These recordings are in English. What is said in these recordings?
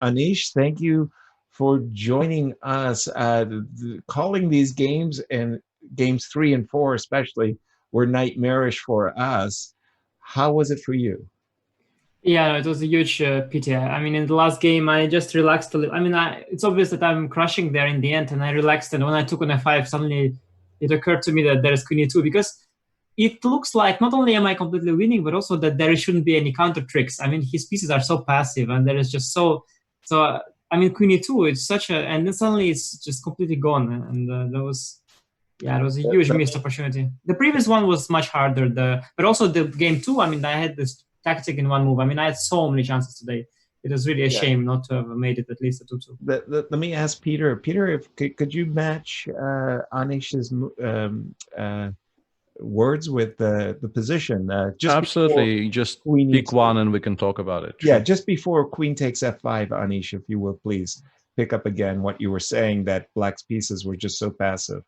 Anish, thank you for joining us. Calling these games and games 3 and 4 especially were nightmarish for us. How was it for you? Yeah, no, it was a huge pity. I mean, in the last game, I just relaxed a little. I mean, it's obvious that I'm crushing there in the end, and I relaxed. And when I took on f5, suddenly it occurred to me that there is queen e2 because it looks like not only am I completely winning, but also that there shouldn't be any counter tricks. I mean, his pieces are so passive, and there is just so. I mean, queen e2, it's such a, and then suddenly it's just completely gone, and that was. Yeah, it was a huge The, missed opportunity. The previous one was much harder. But also the game two. I mean, I had this tactic in one move. I mean, I had so many chances today. It was really a yeah. shame not to have made it at least a 2-2. Let me ask Peter. Peter, if could you match Anish's words with the position just before Absolutely. Just Queen pick E2? one and we can talk about it. Yeah, Sure. just before Queen takes F5, Anish, if you will please pick up again what you were saying that Black's pieces were just so passive.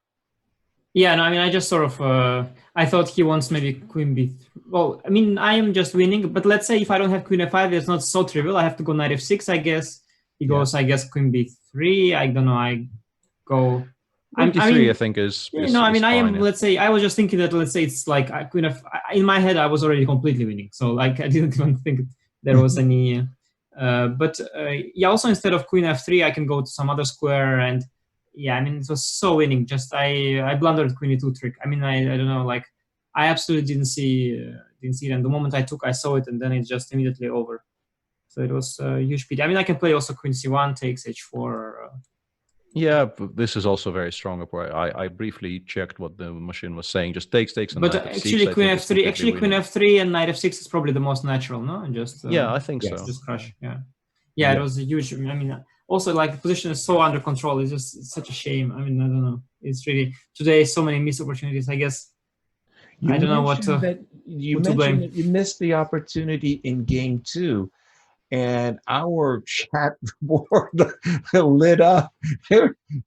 Yeah, no, I mean, I just sort of, I thought he wants maybe queen b. Well, I mean, I am just winning, but let's say if I don't have queen f5, it's not so trivial. I have to go knight f6, I guess. He goes, I guess, queen b3. I don't know. I go. Queen d3, I mean, I think is no, I mean, I am. fine, yeah. Let's say I was just thinking that. Let's say it's like queen of. In my head, I was already completely winning, so like I didn't even think there was any. But yeah, also instead of queen f3, I can go to some other square, and yeah, I mean, it was so winning. Just I blundered queen e2 trick. I mean, I don't know, like I absolutely didn't see it, and the moment I saw it, and then it's just immediately over. So it was a huge pity. I mean, I can play also queen c1 takes h4. Yeah, but this is also very strong. I briefly checked what the machine was saying. Just takes and But knight f6. actually, queen f3. Actually, queen f3 and knight f6 is probably the most natural, no? And just yeah, I think yes. so. Just crush. Yeah. It was a huge. I mean, also like the position is so under control. It's such a shame. I mean, I don't know. It's really today so many missed opportunities. I guess I don't know what to blame. That you missed the opportunity in game 2. And our chat board lit up.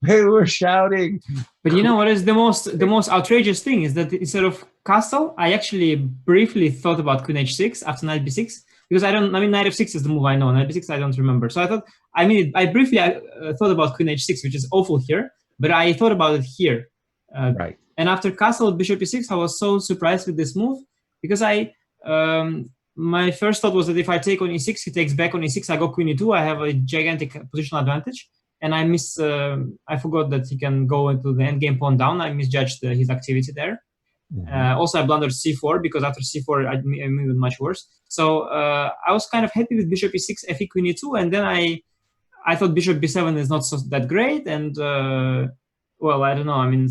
They were shouting. But you know what is the most outrageous thing is that instead of castle, I actually briefly thought about queen h6 after knight b6 because I mean knight f6 is the move I know. Knight b6 I don't remember. So I thought I briefly thought about queen h6, which is awful here, but I thought about it here. Right. And after castle bishop e6, I was so surprised with this move because my first thought was that if I take on e6, he takes back on e6, I go queen e2, I have a gigantic positional advantage. And I forgot that he can go into the endgame pawn down. I misjudged his activity there. Mm-hmm. Also, I blundered c4 because after c4, I moved much worse. So I was kind of happy with bishop e6, fe queen e2. And then I thought bishop b7 is not that great. And, well, I don't know. I mean,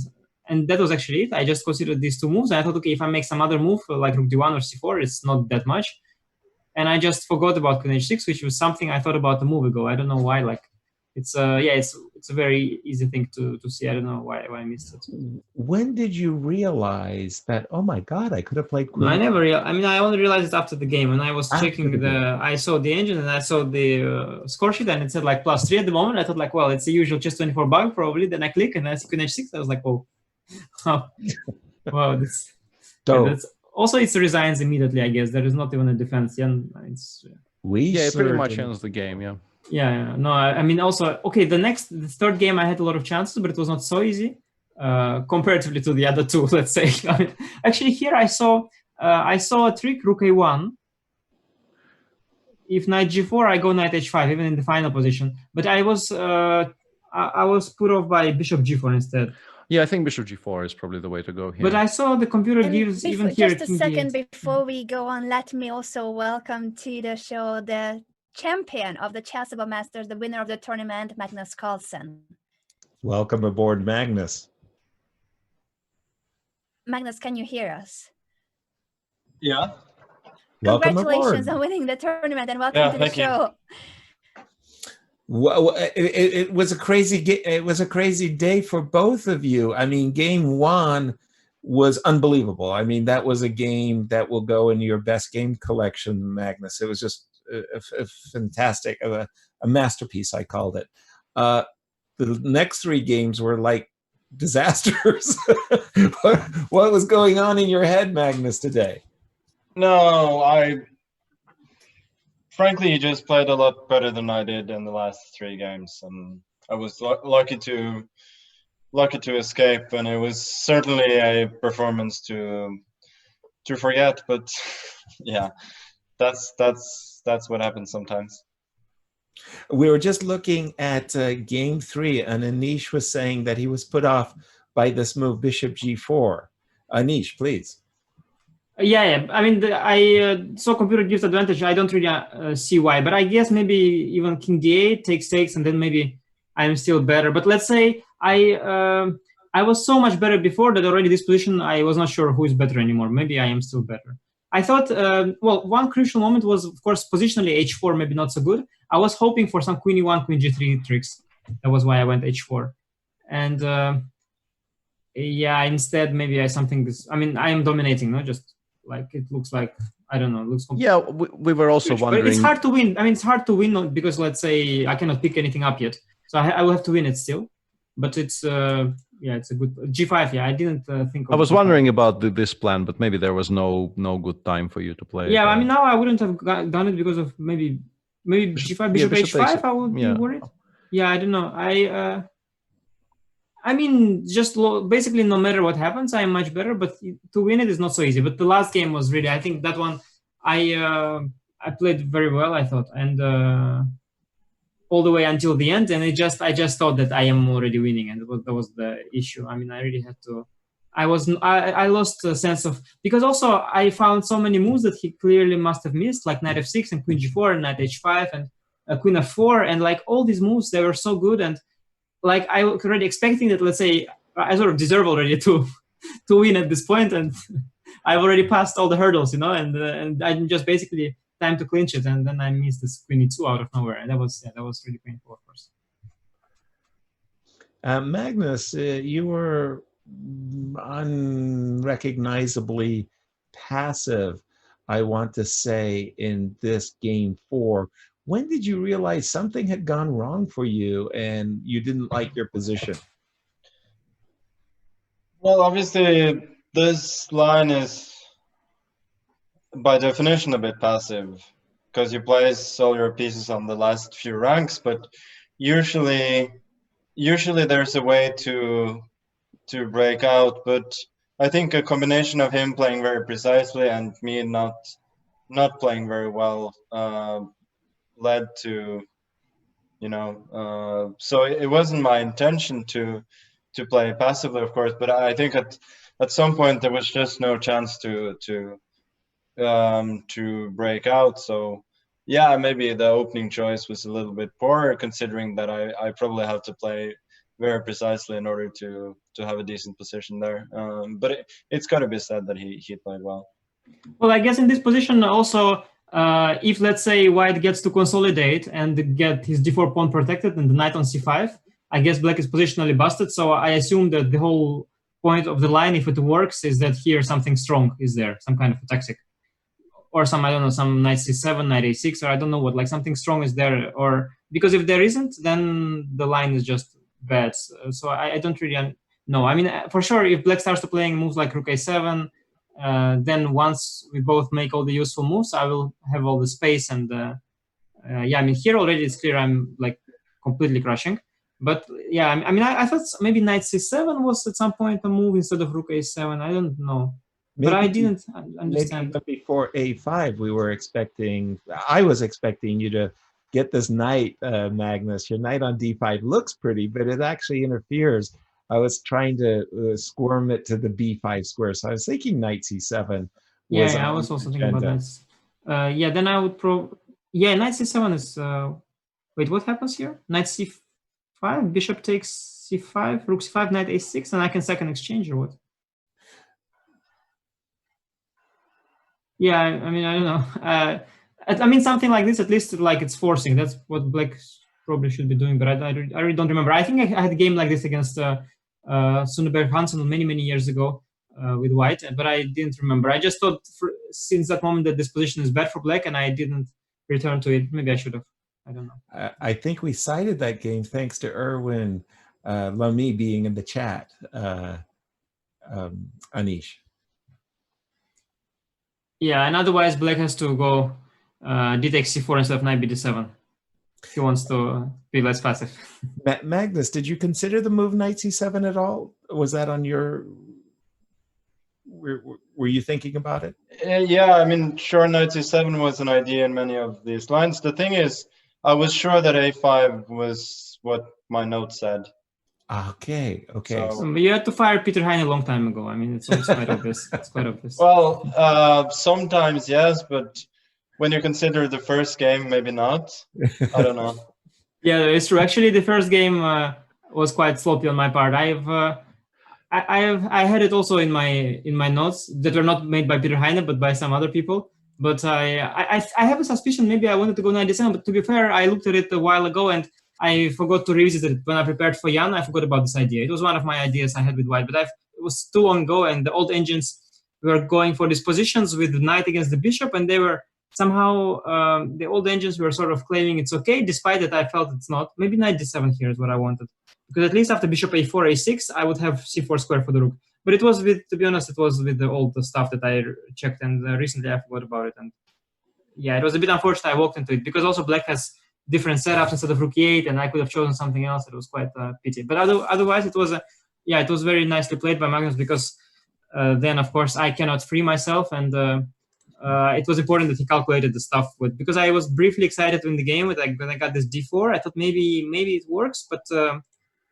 and that was actually it. I just considered these two moves. And I thought, okay, if I make some other move like rook d1 or c4, it's not that much. And I just forgot about queen h6, which was something I thought about a move ago. I don't know why. Like, it's a very easy thing to see. I don't know why I missed it. When did you realize that? Oh my God, I could have played queen. No, I never realized. I mean, I only realized it after the game, and I was checking I saw the engine and I saw the score sheet, and it said like +3 at the moment. I thought like, well, it's the usual chess24 bug probably. Then I click and I see queen h6. I was like, oh, wow, that's. So, that's also it resigns immediately. I guess there is not even a defense. Yeah, it pretty much ends the game. Yeah. Yeah, no, I mean also okay. The third game I had a lot of chances, but it was not so easy comparatively to the other two. Let's say. I mean, actually, here I saw a trick rook a1. If knight g4, I go knight h5, even in the final position. But I was put off by bishop g4 instead. Yeah, I think bishop g4 is probably the way to go here. But I saw the computer gives even here. Just a second before we go on, let me also welcome to the show the champion of the Chessable Masters, the winner of the tournament, Magnus Carlsen. Welcome aboard, Magnus. Magnus, can you hear us? Yeah. Congratulations on winning the tournament and welcome to the show. Well, it was a crazy day for both of you. I mean, game 1 was unbelievable. I mean, that was a game that will go in your best game collection, Magnus. It was just a fantastic, a masterpiece, I called it. The next 3 games were like disasters. What was going on in your head, Magnus, today? No, frankly, he just played a lot better than I did in the last 3 games, and I was lucky to escape. And it was certainly a performance to forget. But yeah, that's what happens sometimes. We were just looking at game 3, and Anish was saying that he was put off by this move, bishop g4. Anish, please. Yeah. I mean, I saw computer gives advantage. I don't really see why, but I guess maybe even king d8 takes, and then maybe I'm still better. But let's say I was so much better before that already this position I was not sure who is better anymore. Maybe I am still better. I thought, well, one crucial moment was, of course, positionally h4 maybe not so good. I was hoping for some queen e1, queen g3 tricks. That was why I went h4. And yeah, instead maybe I mean, I am dominating, no? Just like it looks like, I don't know, it looks Yeah, we were also wondering. But it's hard to win. I mean, it's hard to win because let's say I cannot pick anything up yet. So I will have to win it still. But it's, yeah, it's a good g5. Yeah, I didn't think of I was g5. wondering about this plan, but maybe there was no good time for you to play. Yeah, I mean, now I wouldn't have done it because of maybe g5, bishop h5, I would be worried. Yeah, I don't know. I mean, just basically no matter what happens, I am much better, but to win it is not so easy. But the last game was really, I think that one, I played very well, I thought, and all the way until the end. And I just thought that I am already winning, and that was the issue. I mean, I really had to. I lost a sense of, because also I found so many moves that he clearly must have missed, like knight f6 and queen g4 and knight h5 and queen f4, and like all these moves, they were so good. And like I was already expecting that, let's say, I sort of deserve already to win at this point, and I've already passed all the hurdles, you know, and I'm just basically time to clinch it, and then I missed this queen e2 out of nowhere, and that was really painful, of course. Magnus, you were unrecognizably passive, I want to say, in this game 4. When did you realize something had gone wrong for you and you didn't like your position? Well, obviously, this line is by definition a bit passive because you place all your pieces on the last few ranks, but usually there's a way to break out. But I think a combination of him playing very precisely and me not playing very well led to, you know, so it wasn't my intention to play passively, of course, but I think at some point there was just no chance to break out. So yeah, maybe the opening choice was a little bit poor, considering that I probably have to play very precisely in order to have a decent position there. But it's got to be said that he played well. Well, I guess in this position also, if let's say white gets to consolidate and get his d4 pawn protected and the knight on c5, I guess black is positionally busted. So I assume that the whole point of the line, if it works, is that here something strong is there, some kind of a tactic, or some, I don't know, some knight c7, knight a6, or I don't know what, like something strong is there. Or because if there isn't, then the line is just bad. So I don't really know. I mean, for sure, if black starts to playing moves like rook a7, then once we both make all the useful moves, I will have all the space. And yeah, I mean, here already it's clear I'm like completely crushing. But yeah, I mean, I thought maybe knight c7 was at some point a move instead of rook a7. I don't know. Maybe, but I didn't understand. Maybe before a5, I was expecting you to get this knight, Magnus. Your knight on d5 looks pretty, but it actually interferes. I was trying to squirm it to the b5 square, so I was thinking knight c7. Yeah, I was also thinking about that. Yeah, then I would yeah, knight c7 is. Wait, what happens here? Knight c5, bishop takes c5, rook c5, knight a6, and I can second exchange or what? Yeah, I mean, I don't know. I mean, something like this, at least like it's forcing. That's what black probably should be doing, but I really don't remember. I think I had a game like this against Sundberg Hansen many years ago with white, but I didn't remember. I just thought since that moment that this position is bad for black, and I didn't return to it. Maybe I should have. I don't know. I think we cited that game thanks to Erwin Lamy being in the chat, Anish. Yeah, and otherwise black has to go d takes c4 instead of knight bd7. He wants to be less passive. Magnus, did you consider the move knight c7 at all? Was that on your... Were you thinking about it? Yeah, I mean, sure, knight c7 was an idea in many of these lines. The thing is, I was sure that a5 was what my note said. Okay, okay. So- You had to fire Peter Heine a long time ago. I mean, it's quite obvious. It's quite obvious. Well, sometimes yes, but when you consider the first game, maybe not. I don't know. Yeah, it's true. Actually, the first game was quite sloppy on my part. I had it also in my notes that were not made by Peter Heine, but by some other people. But I have a suspicion maybe I wanted to go knight d7. But to be fair, I looked at it a while ago and I forgot to revisit it when I prepared for Jan. I forgot about this idea. It was one of my ideas I had with white, but it was too long ago, and the old engines were going for these positions with the knight against the bishop, and they were somehow the old engines were sort of claiming it's okay, despite that I felt it's not. Maybe knight d7 here is what I wanted, because at least after bishop a4, a6, I would have c4 square for the rook. But it was with, to be honest, it was with the old stuff that I checked, and recently I forgot about it. And yeah, it was a bit unfortunate I walked into it, because also black has different setups instead of rook e8, and I could have chosen something else. It was quite a pity. But otherwise, it was it was very nicely played by Magnus, because then of course I cannot free myself, and it was important that he calculated the stuff with, because I was briefly excited in the game when I got this d4. I thought maybe it works, but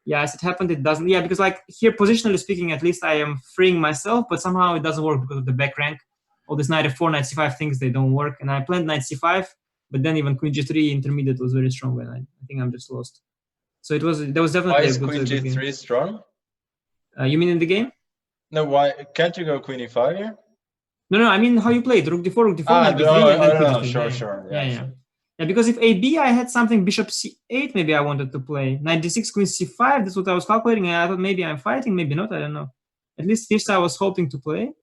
yeah, as it happened, it doesn't. Yeah, because like here, positionally speaking, at least I am freeing myself, but somehow it doesn't work because of the back rank. All this knight f4, knight c5 things, they don't work. And I planned knight c5, but then even queen g3 intermediate was very strong, and I think I'm just lost. So there was definitely Why a is good, queen good g3 game. strong? You mean in the game? No, why can't you go queen e5 here? No, I mean how you played rook d4, knight b3, and then queen g3. Sure. Yeah, because if AB, I had something bishop c8, maybe I wanted to play. Knight d6, queen c5, that's what I was calculating, and I thought maybe I'm fighting, maybe not, I don't know. At least this I was hoping to play.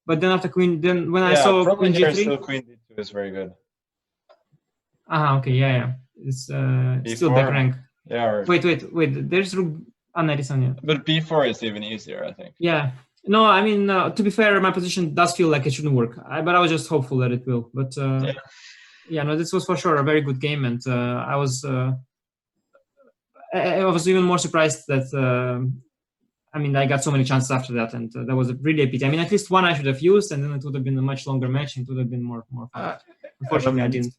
But then after queen, then when I saw queen here g3... still queen d2 is very good. Okay, yeah. It's still back rank. Yeah. Wait, there's rook... knight is on, yeah. But b4 is even easier, I think. Yeah. No, I mean, to be fair, my position does feel like it shouldn't work. But I was just hopeful that it will. But yeah, no, this was for sure a very good game, and I was even more surprised that I got so many chances after that, and that was really a pity. I mean, at least one I should have used, and then it would have been a much longer match, and it would have been more fun. Unfortunately, I didn't.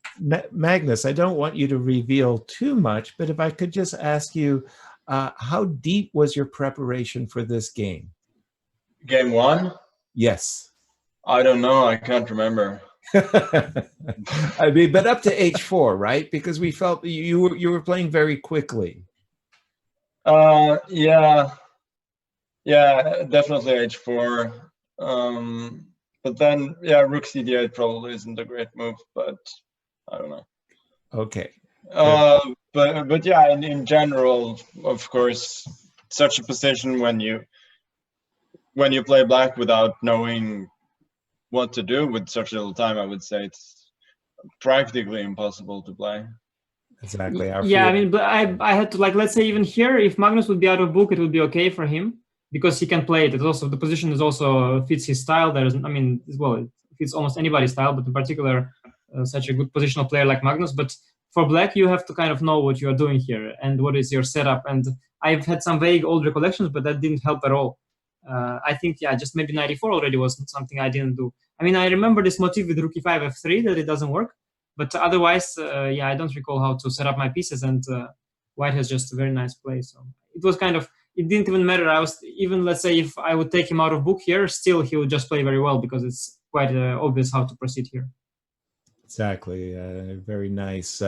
Magnus, I don't want you to reveal too much, but if I could just ask you, how deep was your preparation for this game? Game one? Yes. I don't know. I can't remember. I mean, but up to h4, right? Because we felt you were playing very quickly. Yeah, definitely h4. But then, yeah, rook cd8 probably isn't a great move, but I don't know. Okay. But yeah, in general, of course, such a position when you play black without knowing what to do with such little time, I would say it's practically impossible to play. Exactly. Yeah, I mean, but I had to, like, let's say even here, if Magnus would be out of book, it would be okay for him because he can play it. It's also, the position is also fits his style. There's, I mean, well, it fits almost anybody's style, but in particular, such a good positional player like Magnus. But for black, you have to kind of know what you are doing here and what is your setup. And I've had some vague old recollections, but that didn't help at all. I think, yeah, just maybe 94 already was something I didn't do. I mean, I remember this motif with rook e5, f3, that it doesn't work. But otherwise, yeah, I don't recall how to set up my pieces, and white has just a very nice play. So it was kind of, it didn't even matter. I was, even, let's say, if I would take him out of book here, still he would just play very well because it's quite obvious how to proceed here. Exactly. Very nice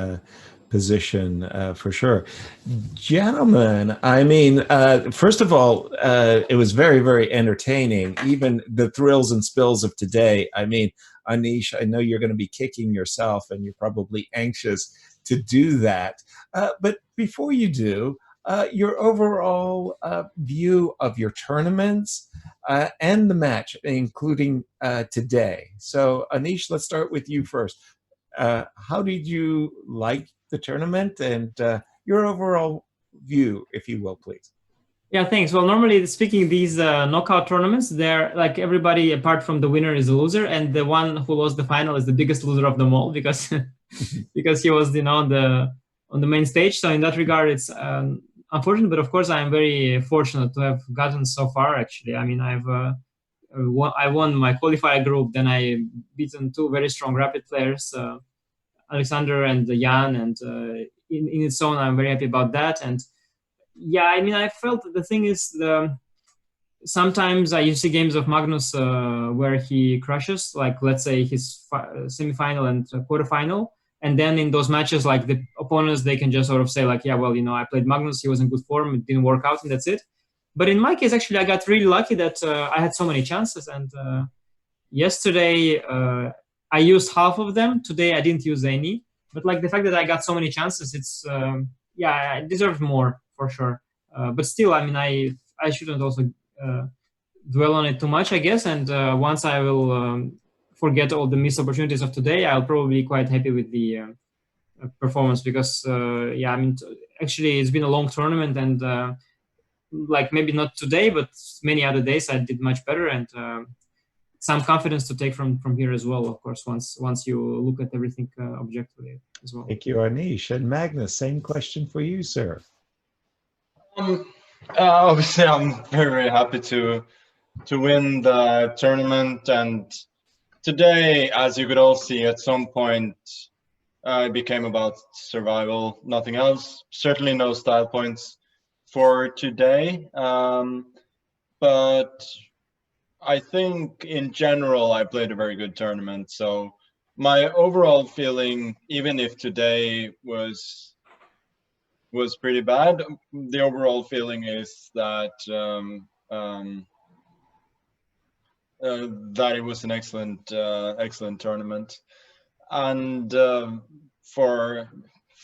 position for sure. Gentlemen, I mean, first of all, it was very, very entertaining. Even the thrills and spills of today. I mean, Anish, I know you're going to be kicking yourself and you're probably anxious to do that. But before you do, your overall view of your tournaments and the match, including today. So Anish, let's start with you first. How did you like the tournament and your overall view, if you will, please? Yeah, thanks. Well, normally speaking, these knockout tournaments, they're like everybody apart from the winner is a loser, and the one who lost the final is the biggest loser of them all because because he was, on the main stage. So in that regard, it's unfortunate, but of course, I'm very fortunate to have gotten so far. Actually, I mean, I won my qualifier group, then I beaten two very strong rapid players, Alexander and Jan, and in its own, I'm very happy about that. And yeah, I mean, I felt the thing is sometimes you see games of Magnus where he crushes, like let's say his semifinal and quarterfinal, and then in those matches, like the opponents, they can just sort of say like, yeah, well, I played Magnus, he was in good form, it didn't work out, and that's it. But in my case, actually, I got really lucky that I had so many chances, and yesterday I used half of them. Today I didn't use any, but like the fact that I got so many chances, it's yeah, I deserved more for sure. But still, I mean, I shouldn't also dwell on it too much, I guess. And once I will forget all the missed opportunities of today, I'll probably be quite happy with the performance because yeah, I mean, actually, it's been a long tournament, and like maybe not today, but many other days I did much better, and some confidence to take from here as well. Of course, once you look at everything objectively as well. Thank you, Anish. And Magnus, same question for you, sir. Obviously, I'm very, very happy to win the tournament, and today, as you could all see, at some point, it became about survival, nothing else. Certainly no style points for today, but I think in general I played a very good tournament. So my overall feeling, even if today was pretty bad, the overall feeling is that that it was an excellent tournament. And for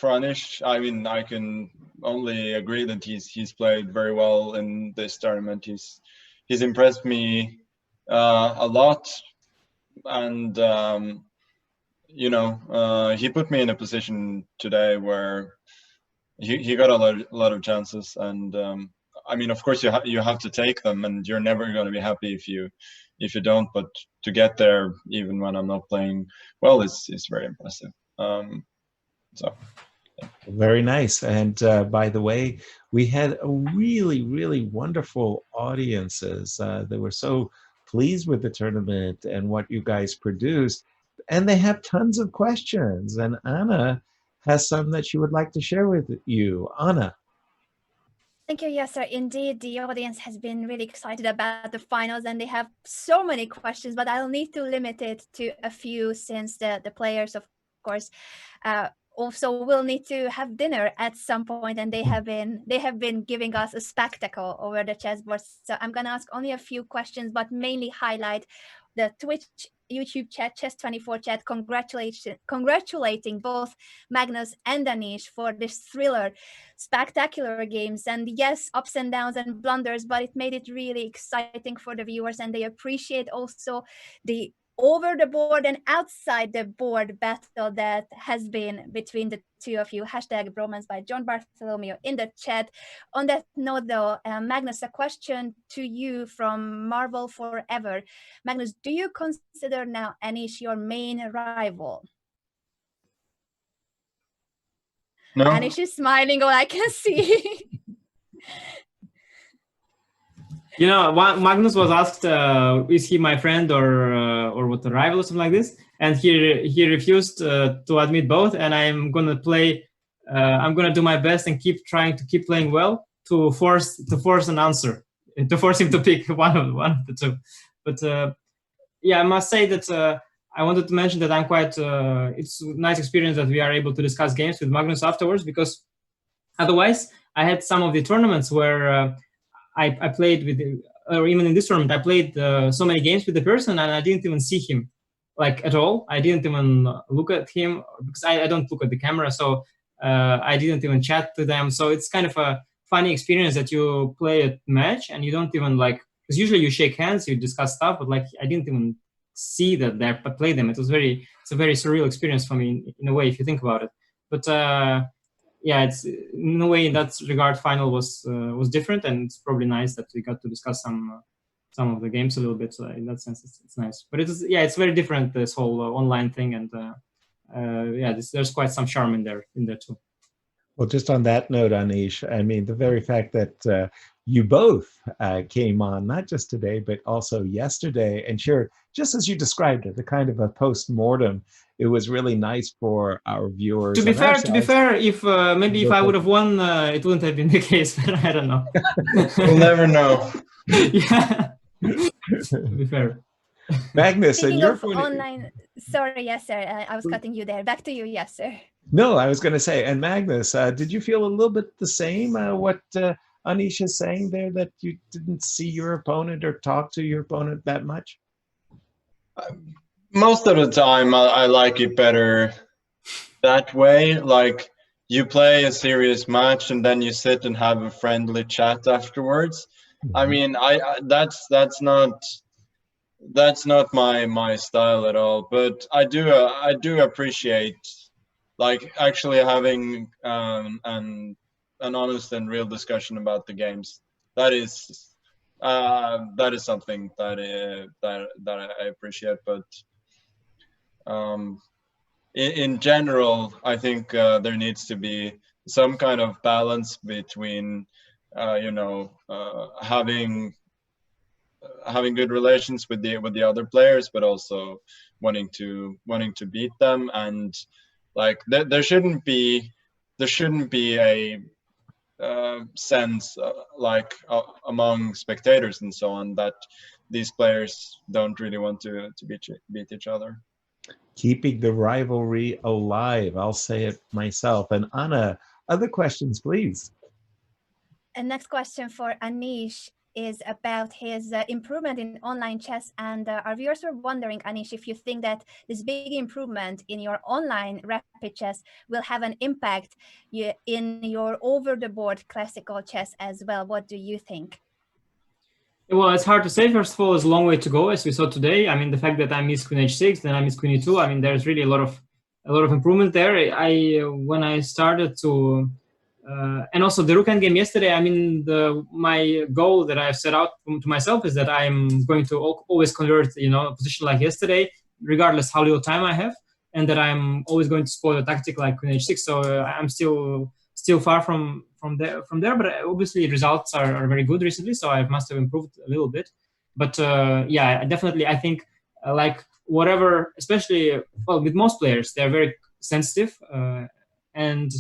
Anish, I mean, I can only agree that he's played very well in this tournament. He's impressed me a lot, and he put me in a position today where he got a lot of chances, and I mean, of course, you have to take them, and you're never going to be happy if you don't. But to get there, even when I'm not playing well, is very impressive. So. Yeah. Very nice. And by the way, we had a really, really wonderful audiences. They were so pleased with the tournament and what you guys produced. And they have tons of questions. And Anna has some that she would like to share with you. Anna. Thank you. Yes, sir. Indeed, the audience has been really excited about the finals, and they have so many questions, but I'll need to limit it to a few since the players, of course, also will need to have dinner at some point, and they have been giving us a spectacle over the chessboard. So I'm going to ask only a few questions, but mainly highlight the Twitch, YouTube chat, Chess24 chat, congratulating both Magnus and Anish for this thriller, spectacular games. And yes, ups and downs and blunders, but it made it really exciting for the viewers, and they appreciate also the over the board and outside the board battle that has been between the two of you. Hashtag bromance by John Bartholomew in the chat. On that note though, Magnus, a question to you from Marvel Forever. Magnus, do you consider now Anish your main rival? No. Anish is smiling, all I can see. Magnus was asked, is he my friend or what, a rival or something like this? And he refused to admit both. And I'm gonna play. I'm gonna do my best and keep playing well to force an answer, to force him to pick one of the two. But yeah, I must say that I wanted to mention that I'm quite. It's a nice experience that we are able to discuss games with Magnus afterwards, because otherwise I had some of the tournaments where. I played with, or even in this tournament, I played so many games with the person and I didn't even see him, like at all. I didn't even look at him because I don't look at the camera, so I didn't even chat to them. So it's kind of a funny experience that you play a match and you don't even because usually you shake hands, you discuss stuff, but I didn't even see that they play them. It's a very surreal experience for me in a way, if you think about it. But yeah, it's in a way, in that regard, final was different, and it's probably nice that we got to discuss some of the games a little bit. So in that sense, it's nice. But it's very different, this whole online thing, and there's quite some charm in there too. Well, just on that note, Anish, I mean, the very fact that you both came on, not just today, but also yesterday, and sure, just as you described it, the kind of a post-mortem, it was really nice for our viewers. To be fair, if maybe if I would have won, it wouldn't have been the case, but I don't know. We'll never know. Yeah, to be fair. Magnus, Speaking and your of online, sorry, yes, sir, I was cutting you there. Back to you, yes, sir. No, I was going to say, and Magnus, did you feel a little bit the same, what Anish is saying there, that you didn't see your opponent or talk to your opponent that much? Most of the time, I like it better that way. Like, you play a serious match and then you sit and have a friendly chat afterwards. I mean, that's not my style at all. But I do appreciate, like, actually having an honest and real discussion about the games. That is something that I appreciate. But in general, I think there needs to be some kind of balance between having good relations with the other players, but also wanting to beat them. And like there shouldn't be a sense like among spectators and so on, that these players don't really want to beat each other. Keeping the rivalry alive, I'll say it myself. And Anna, other questions, please. And next question for Anish is about his improvement in online chess. And our viewers were wondering, Anish, if you think that this big improvement in your online rapid chess will have an impact in your over-the-board classical chess as well. What do you think? Well, it's hard to say. First of all, it's a long way to go, as we saw today. I mean, the fact that I missed queen h6, then I missed queen e2. I mean, there's really a lot of improvement there. When I started to and also the rook endgame yesterday, I mean, my goal that I've set out to myself is that I'm going to always convert, a position like yesterday, regardless how little time I have, and that I'm always going to spoil a tactic like queen h6. So I'm still far from there, but obviously results are very good recently, so I must have improved a little bit. But yeah, definitely, I think like whatever, especially with most players, they're very sensitive, and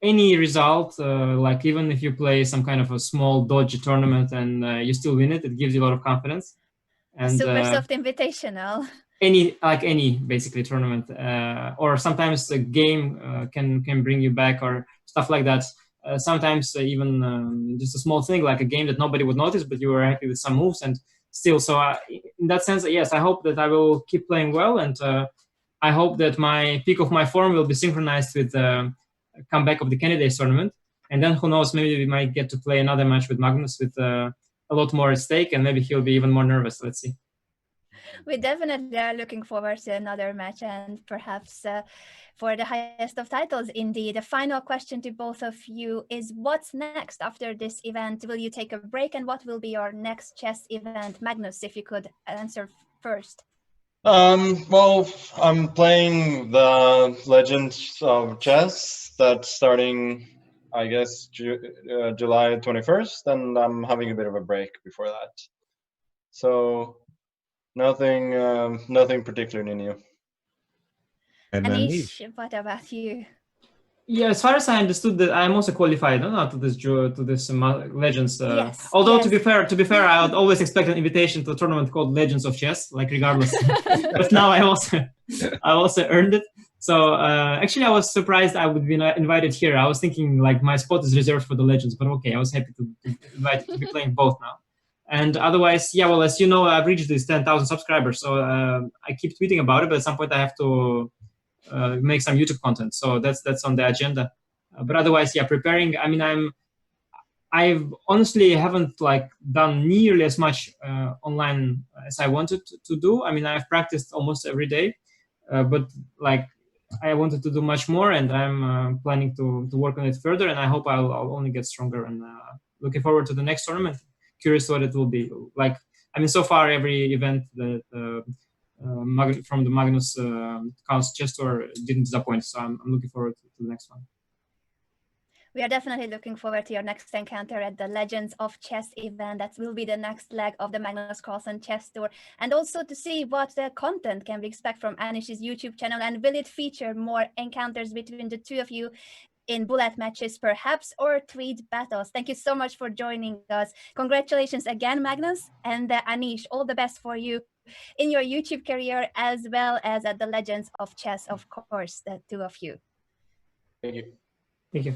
any result, like even if you play some kind of a small dodgy tournament and you still win it, it gives you a lot of confidence. And Super soft invitational. Any basically tournament, or sometimes a game can bring you back, or stuff like that. Sometimes even just a small thing like a game that nobody would notice, but you were happy with some moves, and still. So in that sense, yes, I hope that I will keep playing well, and I hope that my peak of my form will be synchronized with comeback of the candidates tournament, and then who knows, maybe we might get to play another match with Magnus with a lot more at stake, and maybe he'll be even more nervous. Let's see. We definitely are looking forward to another match, and perhaps for the highest of titles indeed. The final question to both of you is, what's next after this event? Will you take a break, and what will be your next chess event? Magnus, if you could answer first. Well, I'm playing the Legends of Chess that's starting, I guess, July 21st, and I'm having a bit of a break before that. So nothing particularly new. And Anish, what about you? Yeah, as far as I understood, that I'm also qualified to this Legends. Yes, although yes. to be fair, I would always expect an invitation to a tournament called Legends of Chess, like regardless. But now I also earned it. So actually, I was surprised I would be invited here. I was thinking like my spot is reserved for the Legends, but okay, I was happy to be invited to be playing both now. And otherwise, yeah, well, as you know, I've reached these 10,000 subscribers, so I keep tweeting about it. But at some point, I have to make some YouTube content, so that's on the agenda. But otherwise, yeah, preparing. I mean, I've honestly haven't like done nearly as much online as I wanted to do. I mean, I've practiced almost every day, but like I wanted to do much more, and I'm planning to work on it further. And I hope I'll only get stronger. And looking forward to the next tournament. Curious what it will be like. I mean, so far every event that from the Magnus Carlsen Chess Tour didn't disappoint. So I'm looking forward to the next one. We are definitely looking forward to your next encounter at the Legends of Chess event. That will be the next leg of the Magnus Carlsen Chess Tour. And also to see what the content can we expect from Anish's YouTube channel. And will it feature more encounters between the two of you in bullet matches perhaps, or tweet battles? Thank you so much for joining us. Congratulations again, Magnus, and Anish, all the best for you in your YouTube career as well as at the Legends of Chess, of course, the two of you. Thank you. Thank you.